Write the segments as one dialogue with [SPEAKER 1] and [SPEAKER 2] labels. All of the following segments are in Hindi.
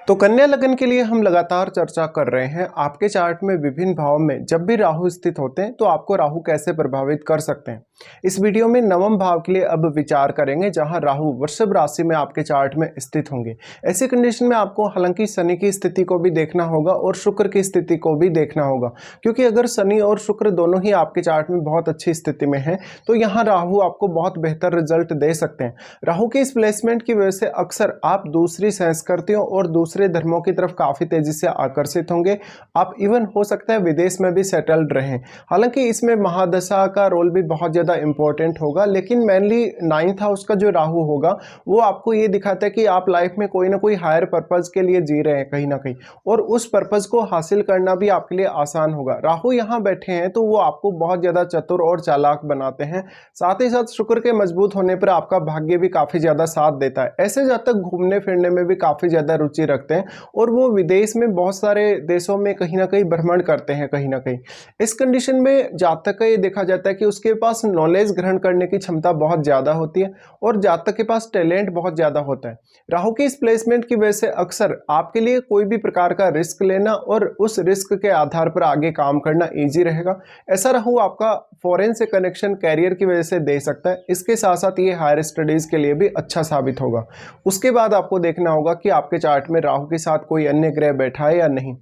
[SPEAKER 1] तो कन्या लगन के लिए हम लगातार चर्चा कर रहे हैं आपके चार्ट में विभिन्न भाव में जब भी राहु स्थित होते हैं तो आपको राहु कैसे प्रभावित कर सकते हैं। इस वीडियो में नवम भाव के लिए अब विचार करेंगे जहां राहु वृषभ राशि में आपके चार्ट में स्थित होंगे। ऐसी कंडीशन में आपको हालांकि शनि की स्थिति को भी देखना होगा और शुक्र की स्थिति को भी देखना होगा, क्योंकि अगर शनि और शुक्र दोनों ही आपके चार्ट में बहुत अच्छी स्थिति में है तो यहाँ राहु आपको बहुत बेहतर रिजल्ट दे सकते हैं। राहु के इस प्लेसमेंट की वजह से अक्सर आप दूसरी संस्कृतियों और दूसरे धर्मों की तरफ काफी तेजी से आकर्षित होंगे। आप इवन हो सकता है विदेश में भी सेटल्ड रहें। हालांकि इसमें महादशा का रोल भी बहुत ज्यादा इंपॉर्टेंट होगा, लेकिन मेनली 9th हाउस का जो राहु होगा वो आपको ये दिखाता है कि आप लाइफ में कोई ना कोई हायर पर्पज के लिए जी रहे हैं कहीं ना कहीं, और उस पर्पज को हासिल करना भी आपके लिए आसान होगा। राहु यहाँ बैठे हैं तो वो आपको बहुत ज्यादा चतुर और चालाक बनाते हैं। साथ ही साथ शुक्र के मजबूत होने पर आपका भाग्य भी काफी ज्यादा साथ देता है। ऐसे जातक घूमने फिरने में भी काफी ज्यादा रुचि रखते हैं और वो विदेश में बहुत सारे देशों में कहीं ना कहीं भ्रमण करते हैं कहीं ना कहीं। इस कंडीशन में जातक का ये देखा जाता है कि उसके पास नॉलेज ग्रहण करने की क्षमता बहुत ज्यादा होती है और जातक के पास टैलेंट बहुत ज्यादा होता है। राहु की इस प्लेसमेंट की वजह से अक्सर आपके लिए कोई भी प्रकार का रिस्क लेना और उस रिस्क के आधार पर आगे काम करना ईजी रहेगा। ऐसा राहु आपका फॉरेन से कनेक्शन कैरियर की वजह से दे सकता है। इसके साथ साथ ये हायर स्टडीज के लिए भी अच्छा साबित होगा। उसके बाद आपको देखना होगा कि आपके चार्ट में राहु के साथ कोई अन्य ग्रह बैठा है या नहीं,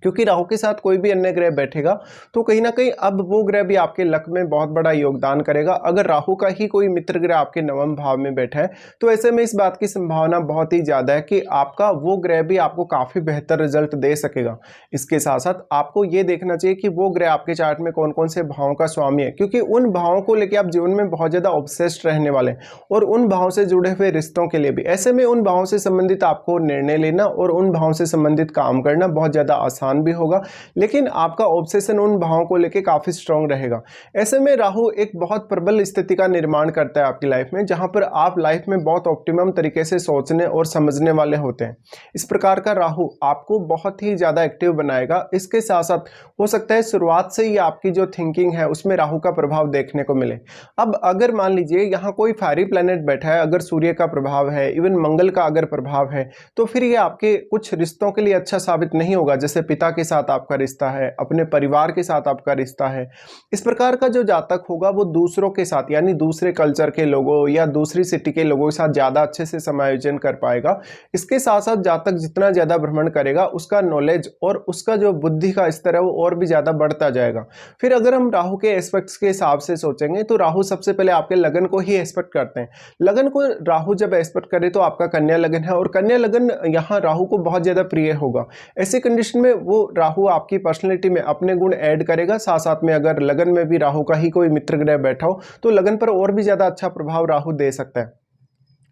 [SPEAKER 1] क्योंकि राहु के साथ कोई भी अन्य ग्रह बैठेगा तो कहीं ना कहीं अब वो ग्रह भी आपके लक में बहुत बड़ा योगदान करेगा। अगर राहु का ही कोई मित्र ग्रह आपके नवम भाव में बैठा है तो ऐसे में इस बात की संभावना बहुत ही ज्यादा है कि आपका वो ग्रह भी आपको काफी बेहतर रिजल्ट दे सकेगा। इसके साथ साथ आपको ये देखना चाहिए कि वो ग्रह आपके चार्ट में कौन कौन से भावों का स्वामी है, क्योंकि उन भावों को लेकर आप जीवन में बहुत ज्यादा ऑब्सेस्ड रहने वाले हैं और उन भावों से जुड़े हुए रिश्तों के लिए भी। ऐसे में उन भावों से संबंधित आपको निर्णय लेना और उन भावों से संबंधित काम करना बहुत ज्यादा आसान भी होगा, लेकिन आपका ऑब्सेशन उन भावों को लेकर काफी स्ट्रांग रहेगा। ऐसे में राहु एक बहुत प्रबल स्थिति का निर्माण करता है आपकी लाइफ में, जहां पर आप लाइफ में बहुत ऑप्टिमम तरीके से सोचने और समझने वाले होते हैं। इस प्रकार का राहु आपको बहुत ही ज्यादा एक्टिव बनाएगा। इसके साथ साथ हो सकता है शुरुआत से ही आपकी जो थिंकिंग है उसमें राहु का प्रभाव देखने को मिले। अब अगर मान लीजिए यहाँ कोई फायरी प्लैनेट बैठा है, अगर सूर्य का प्रभाव है, इवन मंगल का अगर प्रभाव है, तो फिर ये आपके कुछ रिश्तों के लिए अच्छा साबित नहीं होगा। जैसे पिता के साथ आपका रिश्ता है, अपने परिवार के साथ आपका रिश्ता है। इस प्रकार का जो जातक होगा वो दूसरों के साथ यानी दूसरे कल्चर के लोगों या दूसरी सिटी के लोगों के साथ ज्यादा अच्छे से समायोजन कर पाएगा। इसके साथ साथ जातक जितना ज्यादा भ्रमण करेगा उसका नॉलेज और उसका जो बुद्धि का स्तर है वो और भी ज्यादा बढ़ता जाएगा। फिर अगर हम राहु के एस्पेक्ट्स के हिसाब से सोचेंगे तो राहु सबसे पहले आपके लगन को ही एस्पेक्ट करते हैं। लगन को राहु जब एस्पेक्ट करे तो आपका कन्या लगन है और कन्या लगन यहाँ राहु को बहुत ज्यादा प्रिय होगा। ऐसी कंडीशन में वो राहु आपकी पर्सनैलिटी में अपने गुण ऐड करेगा। साथ साथ में अगर लगन में भी राहु का ही कोई मित्र ग्रह बैठा हो तो लगन पर और भी ज्यादा अच्छा प्रभाव राहु दे सकता है।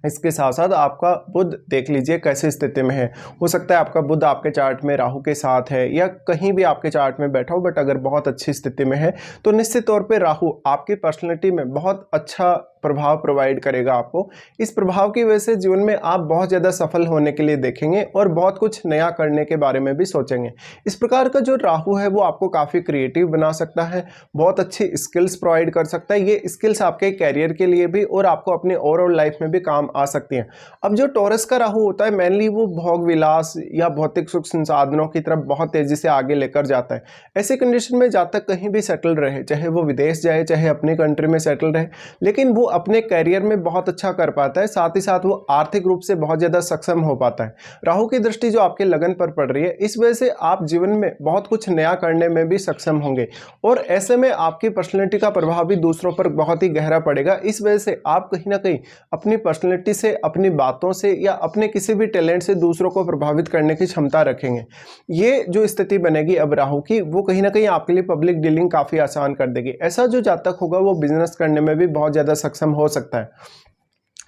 [SPEAKER 1] इसके साथ साथ आपका बुध देख लीजिए कैसे स्थिति में है। हो सकता है आपका बुध आपके चार्ट में राहु के साथ है या कहीं भी आपके चार्ट में बैठा हो, बट अगर बहुत अच्छी स्थिति में है तो निश्चित तौर पे राहु आपकी पर्सनैलिटी में बहुत अच्छा प्रभाव प्रोवाइड करेगा आपको। इस प्रभाव की वजह से जीवन में आप बहुत ज़्यादा सफल होने के लिए देखेंगे और बहुत कुछ नया करने के बारे में भी सोचेंगे। इस प्रकार का जो राहु है वो आपको काफ़ी क्रिएटिव बना सकता है, बहुत अच्छी स्किल्स प्रोवाइड कर सकता है। ये स्किल्स आपके कैरियर के लिए भी और आपको अपने ओवरऑल लाइफ में भी काम आ सकती हैं। अब जो टॉरस का राहु होता है मेनली वो भोग विलास या भौतिक सुख संसाधनों की तरफ बहुत तेजी से आगे लेकर जाता है। ऐसी कंडीशन में जातक कहीं भी सेटल रहे, चाहे वो विदेश जाए चाहे अपने कंट्री में सेटल रहे, लेकिन वो अपने कैरियर में बहुत अच्छा कर पाता है। साथ ही साथ वो आर्थिक रूप से बहुत ज्यादा सक्षम हो पाता है। राहु की दृष्टि जो आपके लगन पर पड़ रही है, इस वजह से आप जीवन में बहुत कुछ नया करने में भी सक्षम होंगे और ऐसे में आपकी पर्सनैलिटी का प्रभाव भी दूसरों पर बहुत ही गहरा पड़ेगा। इस वजह से आप कहीं ना कहीं अपनी पर्सनैलिटी से, अपनी बातों से या अपने किसी भी टैलेंट से दूसरों को प्रभावित करने की क्षमता रखेंगे। ये जो स्थिति बनेगी अब राहु की, वो कहीं ना कहीं आपके लिए पब्लिक डीलिंग काफी आसान कर देगी। ऐसा जो जातक होगा वो बिजनेस करने में भी बहुत ज्यादा सक्षम हो सकता है।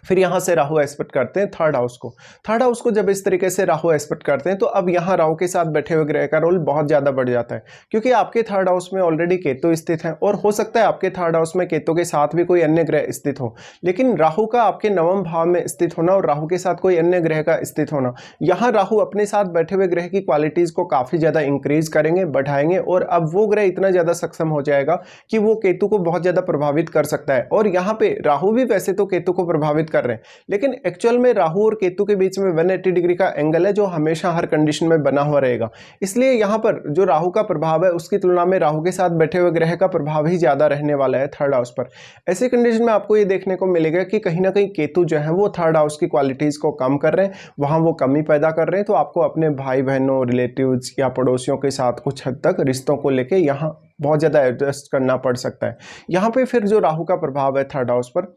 [SPEAKER 1] फिर यहां से राहु एस्पेक्ट करते हैं थर्ड हाउस को। थर्ड हाउस को जब इस तरीके से राहु एस्पेक्ट करते हैं तो अब यहां राहु के साथ बैठे हुए ग्रह का रोल बहुत ज्यादा बढ़ जाता है, क्योंकि आपके थर्ड हाउस में ऑलरेडी केतु स्थित है और हो सकता है आपके थर्ड हाउस में केतु के साथ भी कोई अन्य ग्रह स्थित हो। लेकिन राहु का आपके नवम भाव में स्थित होना और राहु के साथ कोई अन्य ग्रह का स्थित होना, यहाँ राहु अपने साथ बैठे हुए ग्रह की क्वालिटीज को काफी ज्यादा इंक्रीज करेंगे, बढ़ाएंगे और अब वो ग्रह इतना ज्यादा सक्षम हो जाएगा कि वो केतु को बहुत ज्यादा प्रभावित कर सकता है। और यहाँ पे राहु भी वैसे तो केतु को प्रभावित प्रभावित कर रहे हैं, लेकिन एक्चुअल में राहु और केतु के बीच में 180 डिग्री का एंगल है जो हमेशा हर कंडीशन में बना हुआ रहेगा। इसलिए यहाँ पर जो राहु का प्रभाव है उसकी तुलना में राहु के साथ बैठे हुए ग्रह का प्रभाव ही ज्यादा रहने वाला है थर्ड हाउस पर। ऐसी कंडीशन में आपको ये देखने को मिलेगा कि कहीं ना कहीं केतु जो है वो थर्ड हाउस की क्वालिटीज को कम कर रहे हैं, वहां वो कमी पैदा कर रहे हैं। तो आपको अपने भाई बहनों, रिलेटिव्स या पड़ोसियों के साथ कुछ हद तक रिश्तों को लेके यहाँ बहुत ज़्यादा एडजस्ट करना पड़ सकता है। यहाँ पे फिर जो राहु का प्रभाव है थर्ड हाउस पर,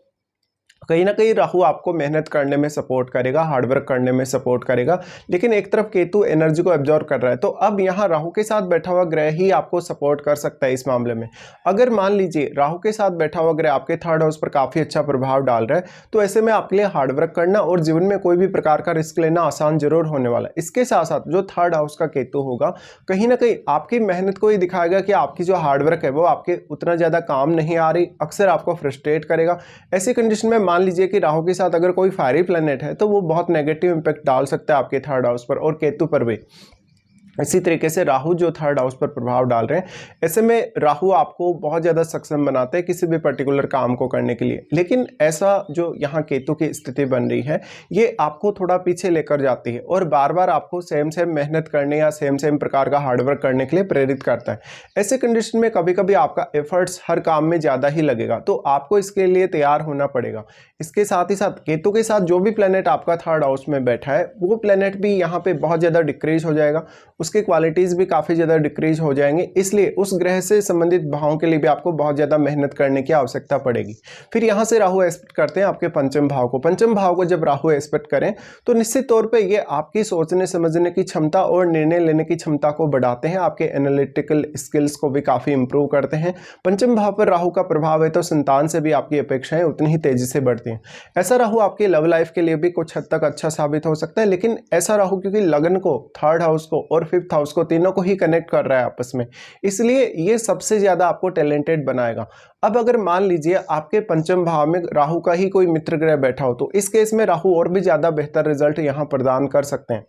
[SPEAKER 1] कहीं ना कहीं राहु आपको मेहनत करने में सपोर्ट करेगा, हार्डवर्क करने में सपोर्ट करेगा, लेकिन एक तरफ केतु एनर्जी को एब्जॉर्ब कर रहा है। तो अब यहाँ राहु के साथ बैठा हुआ ग्रह ही आपको सपोर्ट कर सकता है इस मामले में। अगर मान लीजिए राहु के साथ बैठा हुआ ग्रह आपके थर्ड हाउस पर काफ़ी अच्छा प्रभाव डाल रहा है, तो ऐसे में आपके लिए हार्डवर्क करना और जीवन में कोई भी प्रकार का रिस्क लेना आसान जरूर होने वाला है। इसके साथ साथ जो थर्ड हाउस का केतु होगा कहीं ना कहीं आपकी मेहनत को ही दिखाएगा कि आपकी जो हार्डवर्क है वो आपके उतना ज़्यादा काम नहीं आ रही, अक्सर आपको फ्रस्ट्रेट करेगा। ऐसी कंडीशन में मान लीजिए कि राहु के साथ अगर कोई फायरी प्लैनेट है तो वो बहुत नेगेटिव इंपैक्ट डाल सकता है आपके थर्ड हाउस पर और केतु पर भी। इसी तरीके से राहु जो थर्ड हाउस पर प्रभाव डाल रहे हैं, ऐसे में राहु आपको बहुत ज़्यादा सक्षम बनाते हैं किसी भी पर्टिकुलर काम को करने के लिए, लेकिन ऐसा जो यहाँ केतु की स्थिति बन रही है ये आपको थोड़ा पीछे लेकर जाती है और बार बार आपको सेम मेहनत करने या सेम प्रकार का हार्डवर्क करने के लिए प्रेरित करता है। ऐसे कंडीशन में कभी कभी आपका एफर्ट्स हर काम में ज़्यादा ही लगेगा, तो आपको इसके लिए तैयार होना पड़ेगा। इसके साथ ही साथ केतु के साथ जो भी प्लेनेट आपका थर्ड हाउस में बैठा है वो प्लेनेट भी यहाँ पे बहुत ज़्यादा डिक्रीज हो जाएगा, उसकी क्वालिटीज़ भी काफ़ी ज़्यादा डिक्रीज हो जाएंगे। इसलिए उस ग्रह से संबंधित भावों के लिए भी आपको बहुत ज़्यादा मेहनत करने की आवश्यकता पड़ेगी। फिर यहाँ से राहु एस्पेक्ट करते हैं आपके पंचम भाव को। पंचम भाव को जब राहु एस्पेक्ट करें तो निश्चित तौर पे ये आपकी सोचने समझने की क्षमता और निर्णय लेने की क्षमता को बढ़ाते हैं, आपके एनालिटिकल स्किल्स को भी काफ़ी इंप्रूव करते हैं। पंचम भाव पर राहु का प्रभाव है तो संतान से भी आपकी अपेक्षाएं उतनी ही तेजी से बढ़ती हैं। ऐसा राहु आपकी लव लाइफ के लिए भी कुछ हद तक अच्छा साबित हो सकता है, लेकिन ऐसा राहु क्योंकि लगन को, थर्ड हाउस को और फिफ्थ हाउस को, तीनों को ही कनेक्ट कर रहा है आपस में, इसलिए ये सबसे ज्यादा आपको टैलेंटेड बनाएगा। अब अगर मान लीजिए आपके पंचम भाव में राहु का ही कोई मित्र ग्रह बैठा हो तो इस केस में राहु और भी ज्यादा बेहतर रिजल्ट यहां प्रदान कर सकते हैं।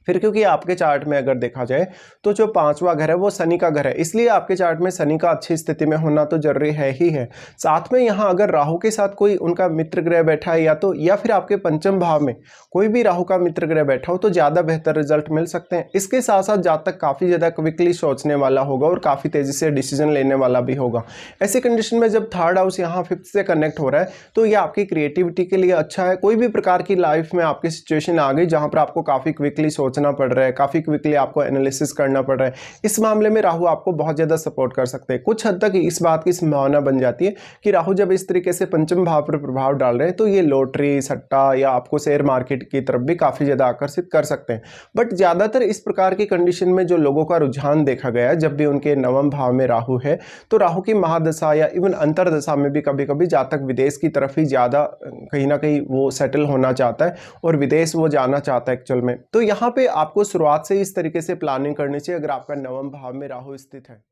[SPEAKER 1] फिर क्योंकि आपके चार्ट में अगर देखा जाए तो जो पांचवा घर है वो शनि का घर है, इसलिए आपके चार्ट में शनि का अच्छी स्थिति में होना तो जरूरी है ही है। साथ में यहाँ अगर राहु के साथ कोई उनका मित्र ग्रह बैठा है या फिर आपके पंचम भाव में कोई भी राहु का मित्र ग्रह बैठा हो तो ज़्यादा बेहतर रिजल्ट मिल सकते हैं। इसके साथ साथ जातक काफ़ी ज़्यादा क्विकली सोचने वाला होगा और काफ़ी तेज़ी से डिसीजन लेने वाला भी होगा। ऐसी कंडीशन में जब थर्ड हाउस यहाँ फिफ्थ से कनेक्ट हो रहा है तो यह आपकी क्रिएटिविटी के लिए अच्छा है। कोई भी प्रकार की लाइफ में आपकी सिचुएशन आ गई जहाँ पर आपको काफ़ी क्विकली सोचना पड़ रहा है, काफी क्विकली आपको एनालिसिस करना पड़ रहा है, इस मामले में राहु आपको बहुत ज्यादा सपोर्ट कर सकते हैं। कुछ हद तक इस बात की संभावना बन जाती है कि राहु जब इस तरीके से पंचम भाव पर प्रभाव डाल रहे हैं तो ये लॉटरी, सट्टा या आपको शेयर मार्केट की तरफ भी काफी ज्यादा आकर्षित कर सकते हैं। बट ज्यादातर इस प्रकार की कंडीशन में जो लोगों का रुझान देखा गया है, जब भी उनके नवम भाव में राहु है तो राहु की महादशा या इवन अंतरदशा में भी कभी कभी जातक विदेश की तरफ ही ज्यादा कहीं ना कहीं वो सेटल होना चाहता है और विदेश वो जाना चाहता है एक्चुअल में। तो यहाँ पे आपको शुरुआत से इस तरीके से प्लानिंग करनी चाहिए अगर आपका नवम भाव में राहु स्थित है।